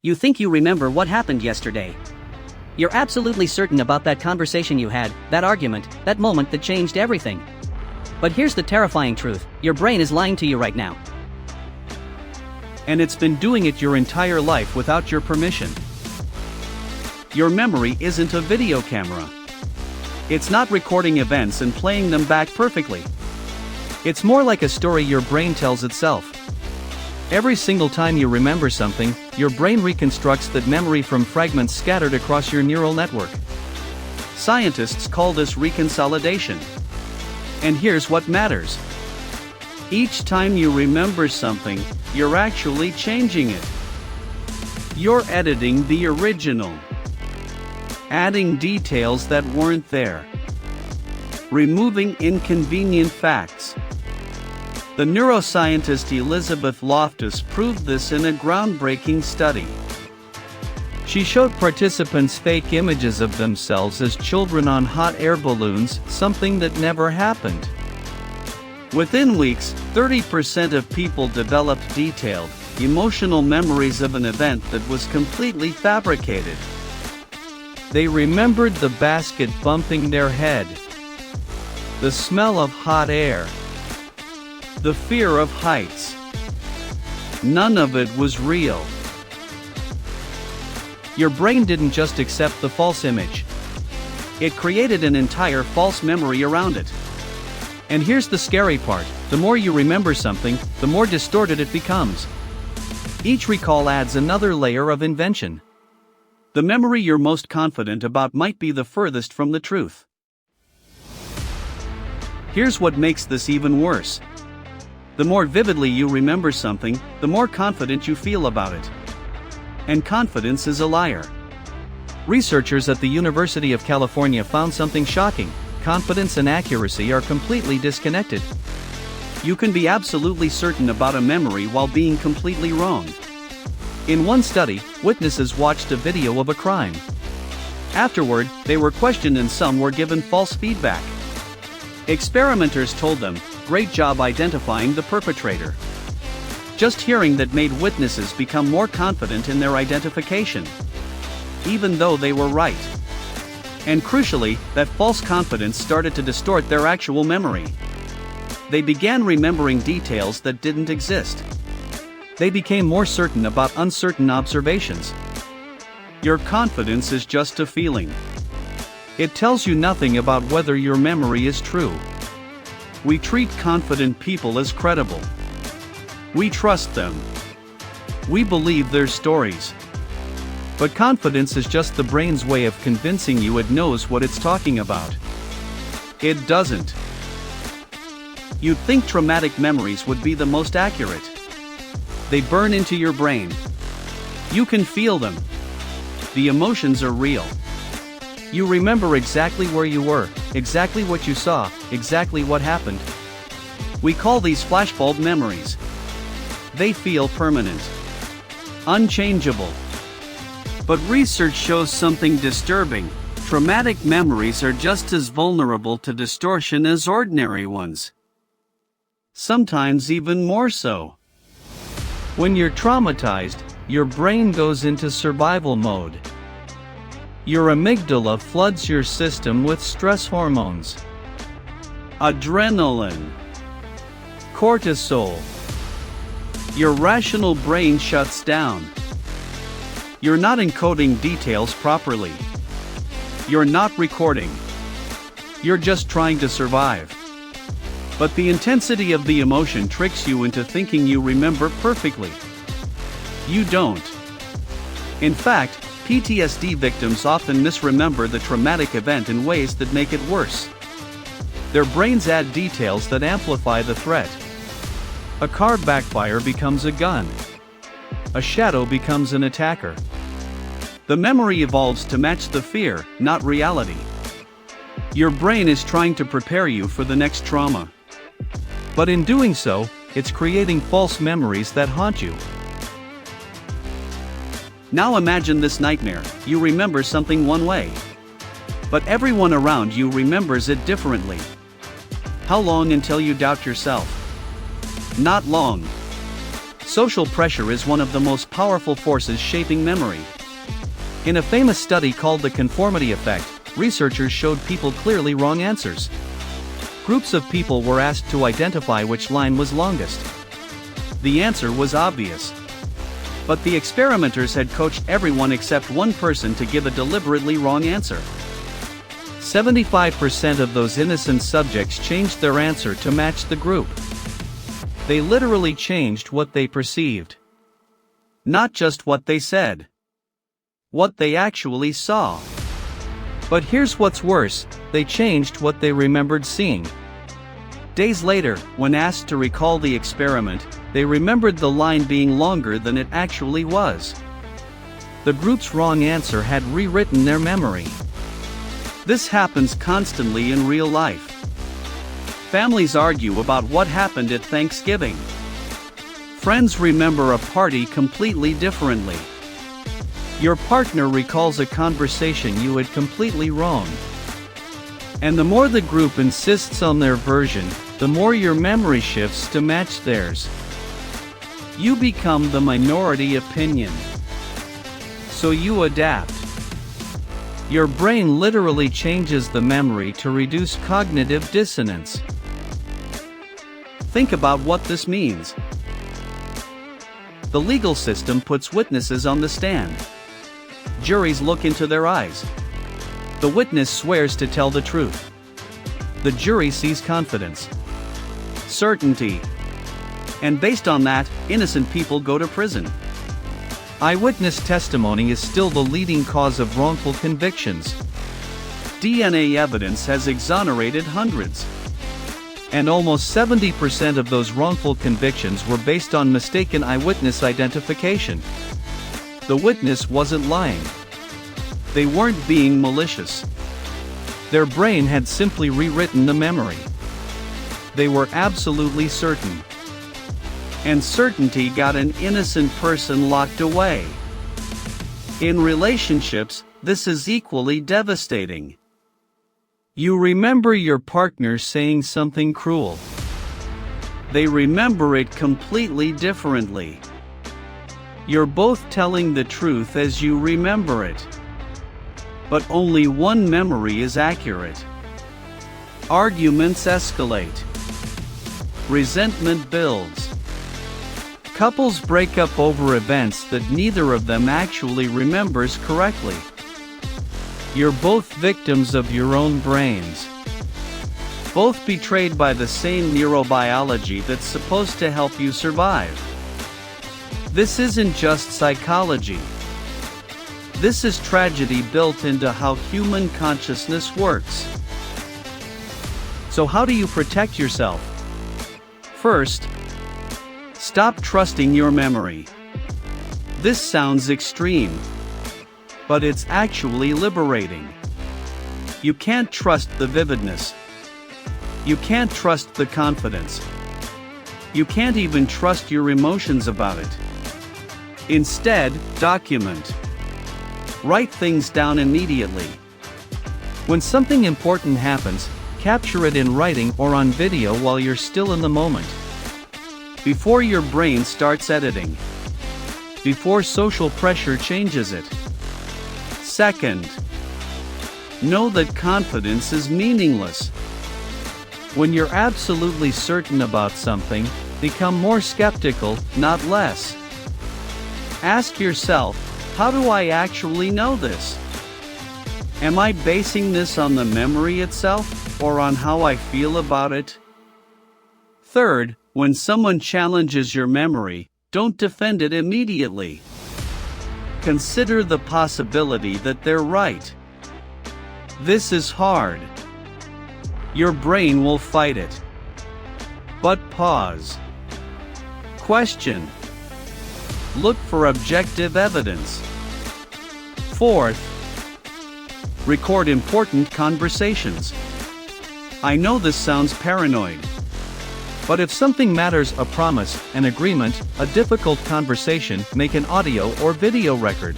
You think you remember what happened yesterday. You're absolutely certain about that conversation you had, that argument, that moment that changed everything. But here's the terrifying truth: your brain is lying to you right now. And it's been doing it your entire life without your permission. Your memory isn't a video camera. It's not recording events and playing them back perfectly. It's more like a story your brain tells itself. Every single time you remember something, your brain reconstructs that memory from fragments scattered across your neural network. Scientists call this reconsolidation. And here's what matters. Each time you remember something, you're actually changing it. You're editing the original. Adding details that weren't there. Removing inconvenient facts. The neuroscientist Elizabeth Loftus proved this in a groundbreaking study. She showed participants fake images of themselves as children on hot air balloons, something that never happened. Within weeks, 30% of people developed detailed, emotional memories of an event that was completely fabricated. They remembered the basket bumping their head, the smell of hot air, the fear of heights. None of it was real. Your brain didn't just accept the false image. It created an entire false memory around it. And here's the scary part: the more you remember something, the more distorted it becomes. Each recall adds another layer of invention. The memory you're most confident about might be the furthest from the truth. Here's what makes this even worse. The more vividly you remember something, the more confident you feel about it. And confidence is a liar. Researchers at the University of California found something shocking: confidence and accuracy are completely disconnected. You can be absolutely certain about a memory while being completely wrong. In one study, witnesses watched a video of a crime. Afterward, they were questioned and some were given false feedback. Experimenters told them, "Great job identifying the perpetrator." Just hearing that made witnesses become more confident in their identification, even though they were right. And crucially, that false confidence started to distort their actual memory. They began remembering details that didn't exist. They became more certain about uncertain observations. Your confidence is just a feeling. It tells you nothing about whether your memory is true. We treat confident people as credible. We trust them. We believe their stories. But confidence is just the brain's way of convincing you it knows what it's talking about. It doesn't. You'd think traumatic memories would be the most accurate. They burn into your brain. You can feel them. The emotions are real. You remember exactly where you were, exactly what you saw, exactly what happened. We call these flashbulb memories. They feel permanent, unchangeable. But research shows something disturbing. Traumatic memories are just as vulnerable to distortion as ordinary ones. Sometimes even more so. When you're traumatized, your brain goes into survival mode. Your amygdala floods your system with stress hormones. Adrenaline, cortisol. Your rational brain shuts down. You're not encoding details properly. You're not recording. You're just trying to survive. But the intensity of the emotion tricks you into thinking you remember perfectly. You don't. In fact, PTSD victims often misremember the traumatic event in ways that make it worse. Their brains add details that amplify the threat. A car backfire becomes a gun. A shadow becomes an attacker. The memory evolves to match the fear, not reality. Your brain is trying to prepare you for the next trauma. But in doing so, it's creating false memories that haunt you. Now imagine this nightmare: you remember something one way, but everyone around you remembers it differently. How long until you doubt yourself? Not long. Social pressure is one of the most powerful forces shaping memory. In a famous study called the conformity effect, researchers showed people clearly wrong answers. Groups of people were asked to identify which line was longest. The answer was obvious. But the experimenters had coached everyone except one person to give a deliberately wrong answer. 75% of those innocent subjects changed their answer to match the group. They literally changed what they perceived. Not just what they said. What they actually saw. But here's what's worse, they changed what they remembered seeing. Days later, when asked to recall the experiment, they remembered the line being longer than it actually was. The group's wrong answer had rewritten their memory. This happens constantly in real life. Families argue about what happened at Thanksgiving. Friends remember a party completely differently. Your partner recalls a conversation you had completely wrong. And the more the group insists on their version, the more your memory shifts to match theirs. You become the minority opinion. So you adapt. Your brain literally changes the memory to reduce cognitive dissonance. Think about what this means. The legal system puts witnesses on the stand. Juries look into their eyes. The witness swears to tell the truth. The jury sees confidence, certainty, and based on that, innocent people go to prison. Eyewitness testimony is still the leading cause of wrongful convictions. DNA evidence has exonerated hundreds. And almost 70% of those wrongful convictions were based on mistaken eyewitness identification. The witness wasn't lying. They weren't being malicious. Their brain had simply rewritten the memory. They were absolutely certain. And certainty got an innocent person locked away. In relationships, this is equally devastating. You remember your partner saying something cruel. They remember it completely differently. You're both telling the truth as you remember it. But only one memory is accurate. Arguments escalate. Resentment builds. Couples break up over events that neither of them actually remembers correctly. You're both victims of your own brains. Both betrayed by the same neurobiology that's supposed to help you survive. This isn't just psychology. This is tragedy built into how human consciousness works. So how do you protect yourself? First, stop trusting your memory. This sounds extreme, but it's actually liberating. You can't trust the vividness. You can't trust the confidence. You can't even trust your emotions about it. Instead, document. Write things down immediately. When something important happens, capture it in writing or on video while you're still in the moment. Before your brain starts editing. Before social pressure changes it. Second, know that confidence is meaningless. When you're absolutely certain about something, become more skeptical, not less. Ask yourself, how do I actually know this? Am I basing this on the memory itself, or on how I feel about it? Third, when someone challenges your memory, don't defend it immediately. Consider the possibility that they're right. This is hard. Your brain will fight it. But pause. Question. Look for objective evidence. Fourth, record important conversations. I know this sounds paranoid. But if something matters, a promise, an agreement, a difficult conversation, make an audio or video record.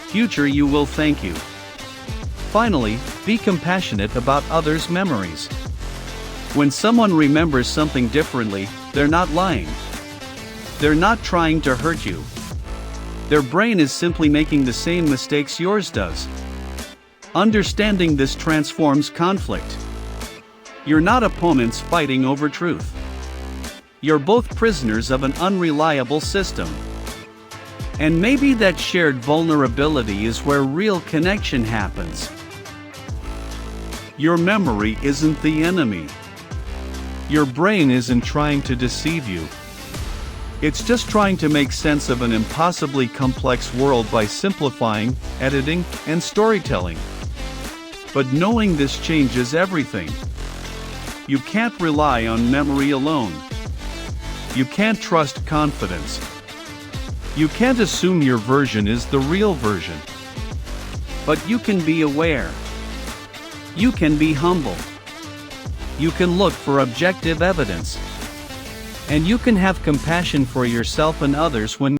Future you will thank you. Finally, be compassionate about others' memories. When someone remembers something differently, they're not lying. They're not trying to hurt you. Their brain is simply making the same mistakes yours does. Understanding this transforms conflict. You're not opponents fighting over truth. You're both prisoners of an unreliable system. And maybe that shared vulnerability is where real connection happens. Your memory isn't the enemy. Your brain isn't trying to deceive you. It's just trying to make sense of an impossibly complex world by simplifying, editing, and storytelling. But knowing this changes everything. You can't rely on memory alone. You can't trust confidence. You can't assume your version is the real version. But you can be aware. You can be humble. You can look for objective evidence. And you can have compassion for yourself and others when